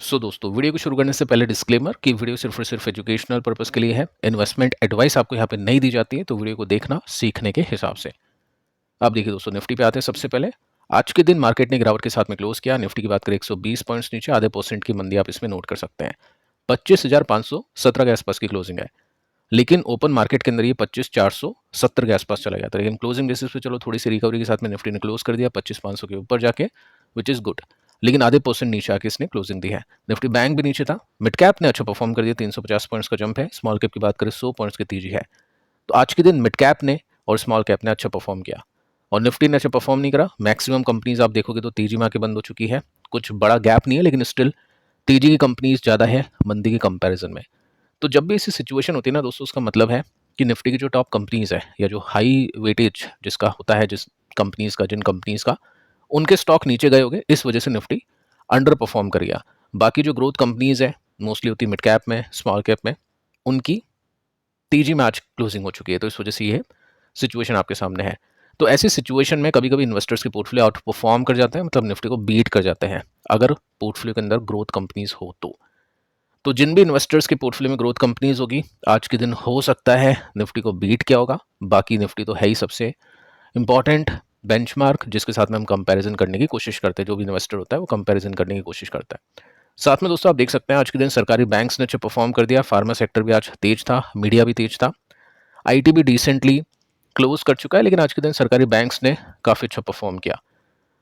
दोस्तों, वीडियो को शुरू करने से पहले डिस्क्लेमर कि वीडियो सिर्फ और सिर्फ एजुकेशनल पर्पस के लिए है। इन्वेस्टमेंट एडवाइस आपको यहाँ पे नहीं दी जाती है, तो वीडियो को देखना सीखने के हिसाब से। अब देखिए दोस्तों, निफ्टी पे आते हैं। सबसे पहले आज के दिन मार्केट ने गिरावट के साथ में क्लोज किया। निफ्टी की बात करें 120 पॉइंट्स नीचे, आधे % की मंदी आप इसमें नोट कर सकते हैं। 25,517 के आसपास की क्लोजिंग है, लेकिन ओपन मार्केट के अंदर ये 25,470 के आसपास चला गया था। लेकिन क्लोजिंग बेसिस पे चलो थोड़ी सी रिकवरी के साथ में निफ्टी ने क्लोज कर दिया 25,500 के ऊपर जाके, विच इज़ गुड। लेकिन आधे % नीचे आके इसने क्लोजिंग दी है। निफ्टी बैंक भी नीचे था। मिड कैप ने अच्छा परफॉर्म कर दिया, 350 पॉइंट्स का जंप है। स्मॉल कैप की बात करें 100 पॉइंट्स की तेजी है। तो आज के दिन मिड कैप ने और स्मॉल कैप ने अच्छा परफॉर्म किया और निफ्टी ने अच्छा परफॉर्म नहीं करा। मैक्सिमम कंपनीज आप देखोगे तो तेजी में आके बंद हो चुकी है। कुछ बड़ा गैप नहीं है, लेकिन स्टिल तेजी की कंपनीज ज़्यादा है मंदी के कंपैरिजन में। तो जब भी ऐसी सिचुएशन होती है ना दोस्तों, उसका मतलब है कि निफ्टी की जो टॉप कंपनीज है या जो हाई वेटेज जिसका होता है, जिस कंपनीज का, जिन कंपनीज का, उनके स्टॉक नीचे गए होंगे, इस वजह से निफ्टी अंडर परफॉर्म कर गया। बाकी जो ग्रोथ कंपनीज है, मोस्टली होती है मिड कैप में, स्मॉल कैप में, उनकी तेजी में आज क्लोजिंग हो चुकी है। तो इस वजह से ये सिचुएशन आपके सामने है। तो ऐसी सिचुएशन में कभी कभी इन्वेस्टर्स के पोर्टफोलियो आउट परफॉर्म कर जाते हैं, मतलब निफ्टी को बीट कर जाते हैं, अगर पोर्टफोलियो के अंदर ग्रोथ कंपनीज हो तो जिन भी इन्वेस्टर्स के पोर्टफोलियो में ग्रोथ कंपनीज होगी, आज के दिन हो सकता है निफ्टी को बीट किया होगा। बाकी निफ्टी तो है ही सबसे इंपॉर्टेंट बेंचमार्क, जिसके साथ में हम कंपैरिजन करने की कोशिश करते हैं। जो भी इन्वेस्टर होता है वो कंपैरिजन करने की कोशिश करता है। साथ में दोस्तों आप देख सकते हैं आज के दिन सरकारी बैंक्स ने अच्छा परफॉर्म कर दिया। फार्मा सेक्टर भी आज तेज था, मीडिया भी तेज था, आईटी भी डिसेंटली क्लोज कर चुका है, लेकिन आज के दिन सरकारी बैंक्स ने काफ़ी अच्छा परफॉर्म किया।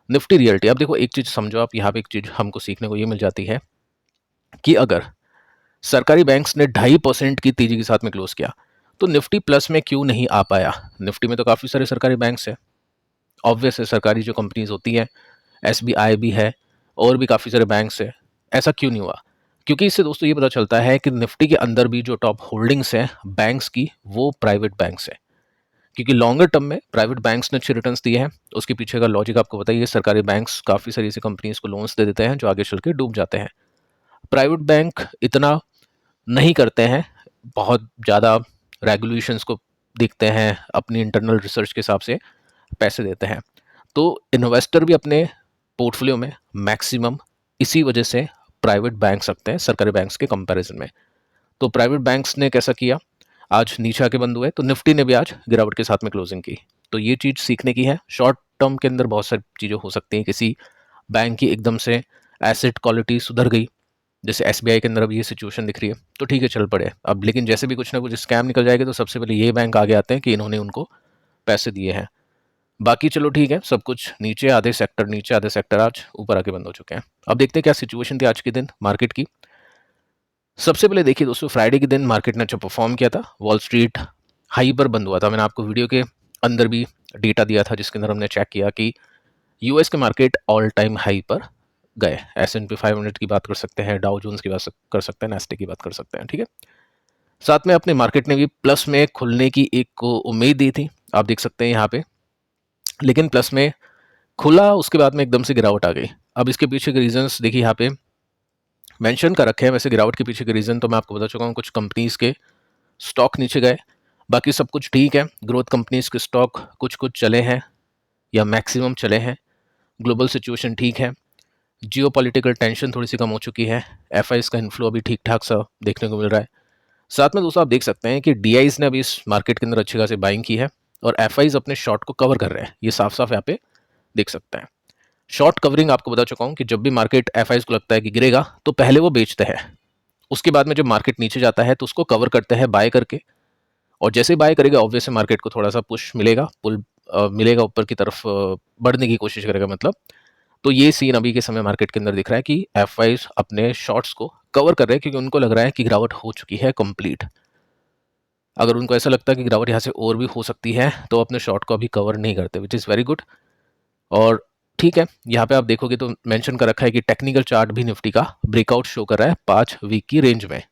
निफ्टी रियल्टी, अब देखो एक चीज़ समझो आप, यहाँ पे एक चीज़ हमको सीखने को ये मिल जाती है कि अगर सरकारी बैंक्स ने 2.5% की तेजी के साथ में क्लोज किया, तो निफ्टी प्लस में क्यों नहीं आ पाया। निफ्टी में तो काफ़ी सारे सरकारी बैंक्स हैं, ऑब्वियस है, सरकारी जो कंपनीज होती हैं, एसबीआई भी है और भी काफ़ी सारे बैंक्स हैं। ऐसा क्यों नहीं हुआ? क्योंकि इससे दोस्तों ये पता चलता है कि निफ्टी के अंदर भी जो टॉप होल्डिंग्स हैं बैंक्स की, वो प्राइवेट बैंक्स हैं। क्योंकि लॉन्गर टर्म में प्राइवेट बैंक्स ने अच्छे रिटर्न्स दिए हैं। उसके पीछे का लॉजिक आपको बताइए, सरकारी बैंक्स काफ़ी सारी ऐसी कंपनीज को लोन्स दे देते हैं जो आगे चल के डूब जाते हैं। प्राइवेट बैंक इतना नहीं करते हैं, बहुत ज़्यादा रेगुलेशंस को देखते हैं, अपनी इंटरनल रिसर्च के हिसाब से पैसे देते हैं। तो इन्वेस्टर भी अपने पोर्टफोलियो में मैक्सिमम इसी वजह से प्राइवेट बैंक रखते हैं सरकारी बैंक्स के कंपैरिजन में। तो प्राइवेट बैंक्स ने कैसा किया, आज नीचे आके बंद हुए, तो निफ्टी ने भी आज गिरावट के साथ में क्लोजिंग की। तो ये चीज़ सीखने की है। शॉर्ट टर्म के अंदर बहुत सारी चीज़ें हो सकती हैं, किसी बैंक की एकदम से एसेट क्वालिटी सुधर गई, जैसे एसबीआई के अंदर अब ये सिचुएशन दिख रही है, तो ठीक है चल पड़े अब। लेकिन जैसे भी कुछ ना कुछ स्कैम निकल जाएगा, तो सबसे पहले ये बैंक आगे आते हैं कि इन्होंने उनको पैसे दिए हैं। बाकी चलो ठीक है, सब कुछ नीचे, आधे सेक्टर नीचे, आधे सेक्टर आज ऊपर आके बंद हो चुके हैं। अब देखते हैं क्या सिचुएशन थी आज के दिन मार्केट की। सबसे पहले देखिए दोस्तों, फ्राइडे के दिन मार्केट ने अच्छा परफॉर्म किया था। वॉल स्ट्रीट हाई पर बंद हुआ था। मैंने आपको वीडियो के अंदर भी डेटा दिया था, जिसके अंदर हमने चेक किया कि यूएस के मार्केट ऑल टाइम हाई पर गए। S&P 500 की बात कर सकते हैं, डाउ जोन्स की बात कर सकते हैं, नेस्टे की बात कर सकते हैं, ठीक है। साथ में अपने मार्केट ने भी प्लस में खुलने की एक उम्मीद दी थी, आप देख सकते हैं यहाँ पे, लेकिन प्लस में खुला, उसके बाद में एकदम से गिरावट आ गई। अब इसके पीछे के रीजंस देखिए यहाँ पे मेंशन कर रखे हैं। वैसे गिरावट के पीछे के रीजन तो मैं आपको बता चुका हूँ, कुछ कंपनीज के स्टॉक नीचे गए, बाकी सब कुछ ठीक है। ग्रोथ कंपनीज के स्टॉक कुछ कुछ चले हैं या मैक्सिमम चले हैं। ग्लोबल सिचुएशन ठीक है। जियोपॉलिटिकल टेंशन थोड़ी सी कम हो चुकी है। एफआईज का इन्फ्लो अभी ठीक ठाक सा देखने को मिल रहा है। साथ में दोस्तों आप देख सकते हैं कि डीआईज ने अभी इस मार्केट के अंदर अच्छी खासी बाइंग की है और एफआईज अपने शॉर्ट को कवर कर रहे हैं। ये साफ साफ यहाँ पे देख सकते हैं। शॉर्ट कवरिंग आपको बता चुका हूँ कि जब भी मार्केट एफआईज को लगता है कि गिरेगा, तो पहले वो बेचते हैं। उसके बाद में जब मार्केट नीचे जाता है तो उसको कवर करते हैं बाय करके, और जैसे ही बाय करेगा ऑब्वियसली मार्केट को थोड़ा सा पुश मिलेगा, पुल मिलेगा, ऊपर की तरफ बढ़ने की कोशिश करेगा मतलब। तो ये सीन अभी के समय मार्केट के अंदर दिख रहा है कि एफआईज अपने शॉर्ट्स को कवर कर रहे हैं, क्योंकि उनको लग रहा है कि गिरावट हो चुकी है कंप्लीट। अगर उनको ऐसा लगता है कि गिरावट यहाँ से और भी हो सकती है, तो अपने शॉर्ट को अभी कवर नहीं करते, विच इज़ वेरी गुड। और ठीक है, यहाँ पे आप देखोगे तो मेंशन कर रखा है कि टेक्निकल चार्ट भी निफ्टी का ब्रेकआउट शो कर रहा है 5 वीक की रेंज में,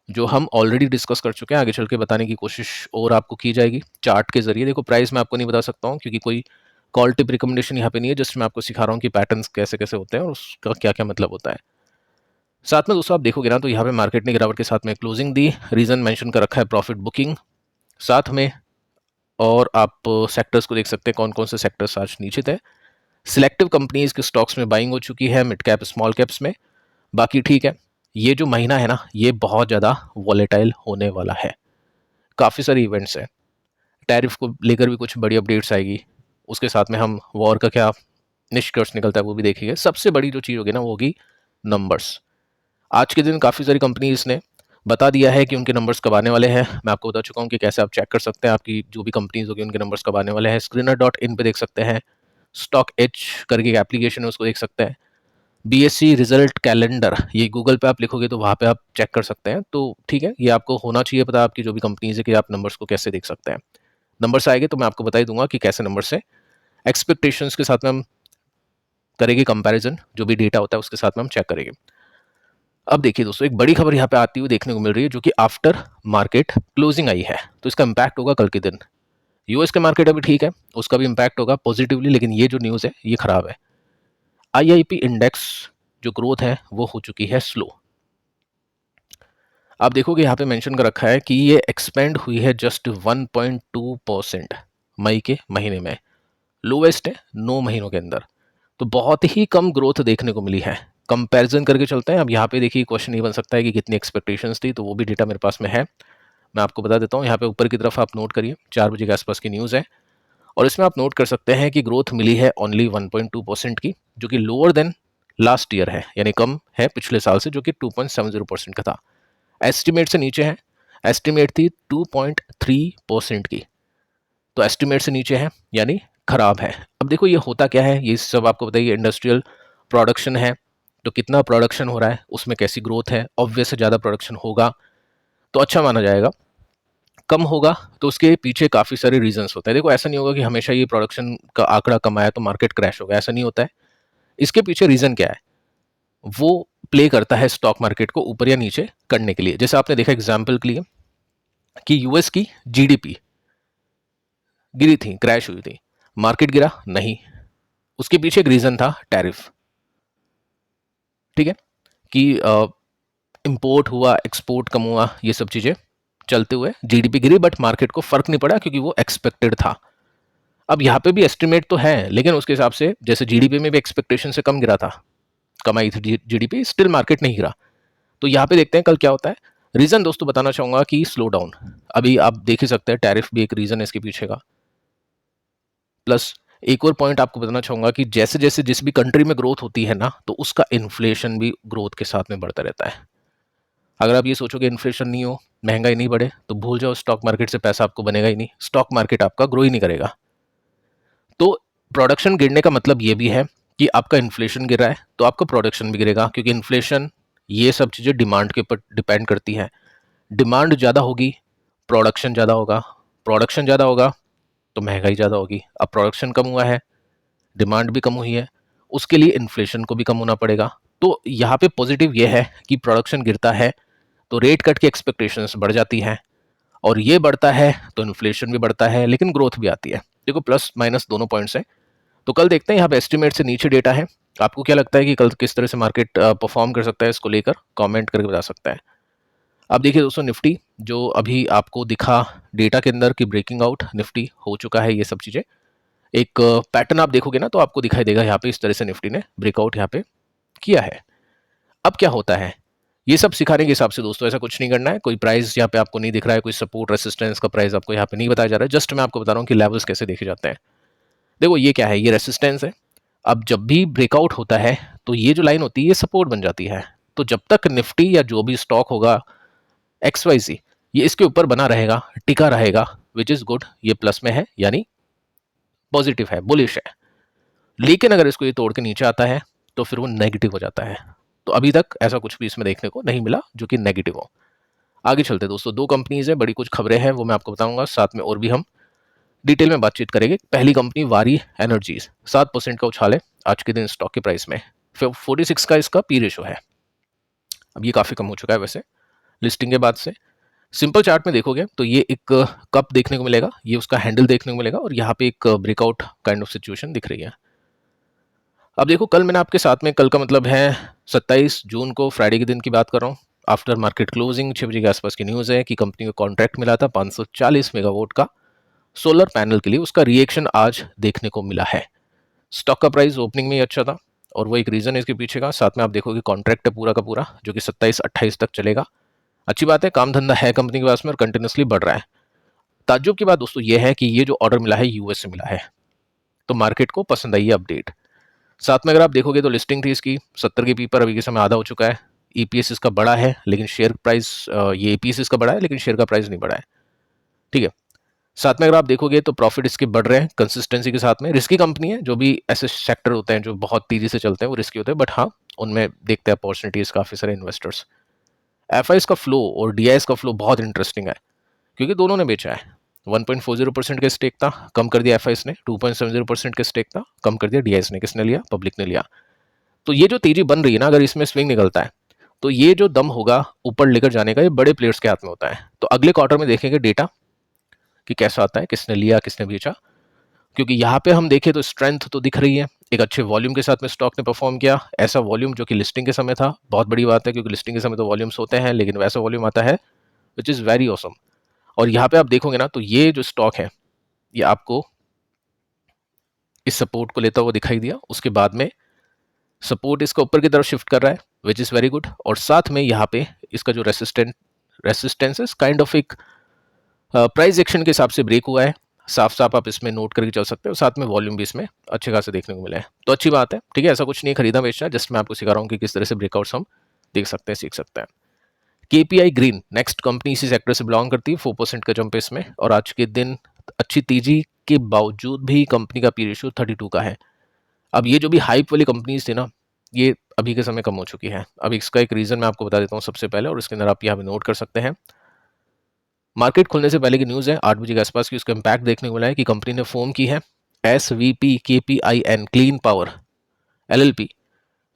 जो हम ऑलरेडी डिस्कस कर चुके हैं। आगे चल के बताने की कोशिश और आपको की जाएगी चार्ट के जरिए। देखो प्राइस मैं आपको नहीं बता सकता हूँ, क्योंकि कोई कॉल टिप रिकमेंडेशन यहाँ पे नहीं है, जस्ट मैं आपको सिखा रहा हूँ कि पैटर्न्स कैसे कैसे होते हैं और उसका क्या क्या मतलब होता है। साथ में दोस्तों आप देखोगे ना, तो यहाँ पे मार्केट ने गिरावट के साथ में क्लोजिंग दी। रीजन मेंशन कर रखा है प्रॉफिट बुकिंग साथ में, और आप सेक्टर्स को देख सकते हैं कौन कौन से सेक्टर्स आज नीचे थे। सिलेक्टिव कंपनीज के स्टॉक्स में बाइंग हो चुकी है, मिड कैप स्मॉल कैप्स में। बाकी ठीक है, ये जो महीना है ना, ये बहुत ज़्यादा वॉलेटाइल होने वाला है। काफ़ी सारे इवेंट्स हैं, टैरिफ को लेकर भी कुछ बड़ी अपडेट्स आएगी, उसके साथ में हम वॉर का क्या निष्कर्ष निकलता है वो भी देखेंगे। सबसे बड़ी जो चीज़ होगी ना वो होगी नंबर्स। आज के दिन काफ़ी सारी कंपनीज ने बता दिया है कि उनके नंबर्स कब आने वाले हैं। मैं आपको बता चुका हूँ कि कैसे आप चेक कर सकते हैं आपकी जो भी कंपनीज होगी उनके नंबर्स कब आने वाले हैं। screener.in पे देख सकते हैं, स्टॉक एच करके एक एप्लीकेशन है उसको देख सकते हैं, बीएससी रिजल्ट कैलेंडर, ये गूगल पे आप लिखोगे तो वहाँ पे आप चेक कर सकते हैं। तो ठीक है, ये आपको होना चाहिए पता आपकी जो भी कंपनीज है कि आप नंबर्स को कैसे देख सकते हैं। नंबर्स आएंगे तो मैं आपको बता ही दूंगा कि कैसे नंबर से एक्सपेक्टेशंस के साथ में हम करेंगे कंपैरिजन, जो भी डेटा होता है उसके साथ में हम चेक करेंगे। अब देखिए दोस्तों, एक बड़ी खबर यहाँ पे आती हुई देखने को मिल रही है जो कि आफ्टर मार्केट क्लोजिंग आई है, तो इसका इम्पैक्ट होगा कल के दिन। यूएस के मार्केट अभी ठीक है, उसका भी इम्पैक्ट होगा पॉजिटिवली, लेकिन ये जो न्यूज़ है ये खराब है। आईआईपी इंडेक्स जो ग्रोथ है वो हो चुकी है स्लो। आप देखोगे यहाँ पे मेंशन कर रखा है कि ये एक्सपेंड हुई है जस्ट 1.2% मई के महीने में, लोवेस्ट है 9 महीनों के अंदर। तो बहुत ही कम ग्रोथ देखने को मिली है। कंपैरिजन करके चलते हैं। अब यहाँ पे देखिए क्वेश्चन ये बन सकता है कि कितनी एक्सपेक्टेशंस थी, तो वो भी डेटा मेरे पास में है, मैं आपको बता देता हूँ। यहाँ पे ऊपर की तरफ आप नोट करिए, 4 बजे के आसपास की न्यूज़ है और इसमें आप नोट कर सकते हैं कि ग्रोथ मिली है ओनली 1.2% की, जो कि लोअर देन लास्ट ईयर है, यानी कम है पिछले साल से जो कि 2.70% का था। एस्टिमेट से नीचे है, एस्टिमेट थी 2.3% की, तो एस्टिमेट से नीचे है यानी खराब है। अब देखो ये होता क्या है, ये सब आपको बताइए। इंडस्ट्रियल प्रोडक्शन है तो कितना प्रोडक्शन हो रहा है उसमें कैसी ग्रोथ है, ऑब्वियस से ज़्यादा प्रोडक्शन होगा तो अच्छा माना जाएगा, कम होगा तो उसके पीछे काफ़ी सारे रीजंस होते हैं। देखो ऐसा नहीं होगा कि हमेशा ये प्रोडक्शन का आंकड़ा कम आया तो मार्केट क्रैश होगा, ऐसा नहीं होता है। इसके पीछे रीज़न क्या है, वो प्ले करता है स्टॉक मार्केट को ऊपर या नीचे करने के लिए। जैसे आपने देखा एग्जाम्पल के लिए कि यूएस की जीडीपी गिरी थी, क्रैश हुई थी, मार्केट गिरा नहीं, उसके पीछे एक रीज़न था टैरिफ। ठीक है, कि इंपोर्ट हुआ, एक्सपोर्ट कम हुआ, ये सब चीज़ें चलते हुए जीडीपी गिरी, बट मार्केट को फर्क नहीं पड़ा क्योंकि वो एक्सपेक्टेड था। अब यहाँ पे भी एस्टिमेट तो है, लेकिन उसके हिसाब से जैसे जीडीपी में भी एक्सपेक्टेशन से कम गिरा था, कमाई थी जीडीपी, स्टिल मार्केट नहीं गिरा। तो यहाँ पे देखते हैं कल क्या होता है। रीज़न दोस्तों बताना चाहूँगा कि स्लो डाउन, अभी आप देख ही सकते हैं, टैरिफ भी एक रीज़न है इसके पीछे का। प्लस एक और पॉइंट आपको बताना चाहूँगा कि जैसे जैसे जिस भी कंट्री में ग्रोथ होती है ना, तो उसका इन्फ्लेशन भी ग्रोथ के साथ में बढ़ता रहता है। अगर आप ये सोचोगे इन्फ्लेशन नहीं हो, महंगाई नहीं बढ़े, तो भूल जाओ, स्टॉक मार्केट से पैसा आपको बनेगा ही नहीं, स्टॉक मार्केट आपका ग्रो ही नहीं करेगा। तो प्रोडक्शन गिरने का मतलब ये भी है कि आपका इन्फ्लेशन गिर रहा है तो आपका प्रोडक्शन भी गिरेगा, क्योंकि इन्फ्लेशन ये सब चीज़ें डिमांड के ऊपर डिपेंड करती हैं। डिमांड ज़्यादा होगी, प्रोडक्शन ज़्यादा होगा, प्रोडक्शन ज़्यादा होगा तो महंगाई ज़्यादा होगी। अब प्रोडक्शन कम हुआ है, डिमांड भी कम हुई है, उसके लिए इन्फ्लेशन को भी कम होना पड़ेगा। तो यहाँ पे पॉजिटिव ये है कि प्रोडक्शन गिरता है तो रेट कट की एक्सपेक्टेशंस बढ़ जाती हैं, और ये बढ़ता है तो इन्फ्लेशन भी बढ़ता है, लेकिन ग्रोथ भी आती है। देखो प्लस माइनस दोनों पॉइंट्स हैं। तो कल देखते हैं, यहाँ पे एस्टिमेट से नीचे डेटा है। आपको क्या लगता है कि कल किस तरह से मार्केट परफॉर्म कर सकता है, इसको लेकर कमेंट करके बता सकता है। अब देखिए दोस्तों, निफ्टी जो अभी आपको दिखा डेटा के अंदर कि ब्रेकिंग आउट निफ्टी हो चुका है, ये सब चीज़ें एक पैटर्न आप देखोगे ना तो आपको दिखाई देगा यहाँ पे इस तरह से निफ्टी ने ब्रेकआउट यहाँ पे किया है। अब क्या होता है, ये सब सिखाने के हिसाब से दोस्तों ऐसा कुछ नहीं करना है। कोई प्राइस यहाँ पे आपको नहीं दिख रहा है, कोई सपोर्ट रेसिस्टेंस का प्राइस आपको यहाँ पे नहीं बताया जा रहा है, जस्ट मैं आपको बता रहा हूँ कि लेवल्स कैसे देखे जाते हैं। देखो ये क्या है, ये रेसिस्टेंस है। अब जब भी ब्रेकआउट होता है तो ये जो लाइन होती है ये सपोर्ट बन जाती है। तो जब तक निफ्टी या जो भी स्टॉक होगा XYZ ये इसके ऊपर बना रहेगा, टिका रहेगा, विच इज गुड, ये प्लस में है यानी पॉजिटिव है, बुलिश है। लेकिन अगर इसको ये तोड़ के नीचे आता है तो फिर वो नेगेटिव हो जाता है। तो अभी तक ऐसा कुछ भी इसमें देखने को नहीं मिला जो कि नेगेटिव हो। आगे चलते दोस्तों, दो कंपनीज है, बड़ी कुछ खबरें हैं वो मैं आपको बताऊंगा, साथ में और भी हम डिटेल में बातचीत करेंगे। पहली कंपनी वारी एनर्जीज, 7% का उछाल है आज के दिन स्टॉक के प्राइस में, 46 का इसका पी रेशो है। अब ये काफ़ी कम हो चुका है वैसे लिस्टिंग के बाद से। सिंपल चार्ट में देखोगे तो ये एक कप देखने को मिलेगा, ये उसका हैंडल देखने को मिलेगा, और यहाँ पे एक ब्रेकआउट काइंड ऑफ सिचुएशन दिख रही है। अब देखो कल मैंने आपके साथ में, कल का मतलब है 27 जून को, फ्राइडे के दिन की बात कर रहा हूँ, आफ्टर मार्केट क्लोजिंग 6 बजे के आसपास की न्यूज़ है कि कंपनी को कॉन्ट्रैक्ट मिला था 540 मेगावाट का सोलर पैनल के लिए, उसका रिएक्शन आज देखने को मिला है। स्टॉक का प्राइस ओपनिंग में ही अच्छा था, और वो एक रीज़न है इसके पीछे का। साथ में आप देखोगे कॉन्ट्रैक्ट है पूरा का पूरा जो कि 27-28 तक चलेगा। अच्छी बात है, काम धंधा है कंपनी के पास में और कंटिन्यूसली बढ़ रहा है। ताज्जुब की बात दोस्तों ये है कि ये जो ऑर्डर मिला है यूएस से मिला है, तो मार्केट को पसंद आई है अपडेट। साथ में अगर आप देखोगे तो लिस्टिंग थी इसकी 70 के पी पर, अभी के समय आधा हो चुका है। ईपीएस इसका बड़ा है लेकिन शेयर प्राइस, ये ईपीएस इसका बड़ा है लेकिन शेयर का प्राइस नहीं बढ़ा है। ठीक है। साथ में अगर आप देखोगे तो प्रॉफिट इसके बढ़ रहे हैं कंसिस्टेंसी के साथ में। रिस्की कंपनी है, जो भी ऐसे सेक्टर होते हैं जो बहुत तेजी से चलते हैं वो रिस्की होते हैं, बट हाँ उनमें देखते हैं अपॉर्चुनिटीज काफी सारे इन्वेस्टर्स। एफआईएस का फ्लो और डीआईएस का फ्लो बहुत इंटरेस्टिंग है क्योंकि दोनों ने बेचा है। 1.40% का स्टेक था, कम कर दिया एफआईएस ने। 2.70% का स्टेक था, कम कर दिया डीआईएस ने। किसने लिया? पब्लिक ने लिया। तो ये जो तेजी बन रही है ना, अगर इसमें स्विंग निकलता है तो ये जो दम होगा ऊपर लेकर जाने का, ये बड़े प्लेयर्स के हाथ में होता है। तो अगले क्वार्टर में देखेंगे डेटा कि कैसा आता है, किसने लिया किसने बेचा। क्योंकि यहाँ पे हम देखें तो स्ट्रेंथ तो दिख रही है, एक अच्छे वॉल्यूम के साथ में स्टॉक ने परफॉर्म किया। ऐसा वॉल्यूम जो कि लिस्टिंग के समय था, बहुत बड़ी बात है क्योंकि लिस्टिंग के समय तो वॉल्यूम्स होते हैं, लेकिन वैसा वॉल्यूम आता है विच इज़ वेरी ऑसम। और यहाँ पे आप देखोगे ना तो ये जो स्टॉक है ये आपको इस सपोर्ट को लेता हुआ दिखाई दिया। उसके बाद में सपोर्ट इसका ऊपर की तरफ शिफ्ट कर रहा है विच इज़ वेरी गुड। और साथ में यहाँ पे इसका जो रेसिस्टेंस काइंड ऑफ एक प्राइस एक्शन के हिसाब से ब्रेक हुआ है। साफ साफ आप इसमें नोट करके चल सकते हो। साथ में वॉल्यूम भी इसमें अच्छे खासे देखने को मिला है, तो अच्छी बात है। ठीक है, ऐसा कुछ नहीं खरीदा बेचना, जस्ट मैं आपको सिखा रहा हूँ कि किस तरह से ब्रेकआउट्स हम देख सकते हैं, सीख सकते हैं। केपीआई ग्रीन नेक्स्ट कंपनी इसी सेक्टर से बिलोंग करती है। 4% का जंप इसमें, और आज के दिन अच्छी तेजी के बावजूद भी कंपनी का पी रेशियो 32 का है। अब ये जो भी हाइप वाली कंपनीज थी ना, ये अभी के समय कम हो चुकी है। अब इसका एक रीजन मैं आपको बता देता हूँ सबसे पहले, और इसके अंदर आप यहाँ पे नोट कर सकते हैं। मार्केट खुलने से पहले की न्यूज़ है 8 बजे के आसपास की, उसका इम्पैक्ट देखने को मिला है कि कंपनी ने फॉर्म की है SVP KPIN clean power LLP,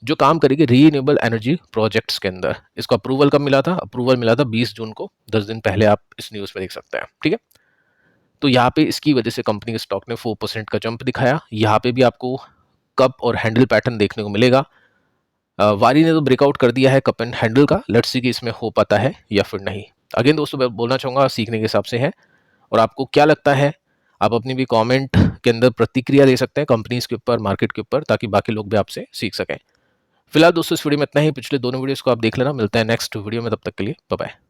जो काम करेगी रीन्यूएबल एनर्जी प्रोजेक्ट्स के अंदर। इसको अप्रूवल कब मिला था? अप्रूवल मिला था 20 जून को, 10 दिन पहले आप इस न्यूज़ में देख सकते हैं। ठीक है, तो यहाँ पे इसकी वजह से कंपनी के स्टॉक ने 4% का जंप दिखाया। यहाँ पे भी आपको कप और हैंडल पैटर्न देखने को मिलेगा। वारी ने तो ब्रेकआउट कर दिया है कप एंड हैंडल का, लेट्स सी कि इसमें हो पाता है या फिर नहीं। अगेन दोस्तों मैं बोलना चाहूँगा सीखने के हिसाब से है, और आपको क्या लगता है आप अपनी भी कमेंट के अंदर प्रतिक्रिया दे सकते हैं कंपनीज के ऊपर, मार्केट के ऊपर, ताकि बाकी लोग भी आपसे सीख सकें। फिलहाल दोस्तों इस वीडियो में इतना ही। पिछले दोनों वीडियोस को आप देख लेना। मिलते हैं नेक्स्ट वीडियो में, तब तक के लिए बाय बाय।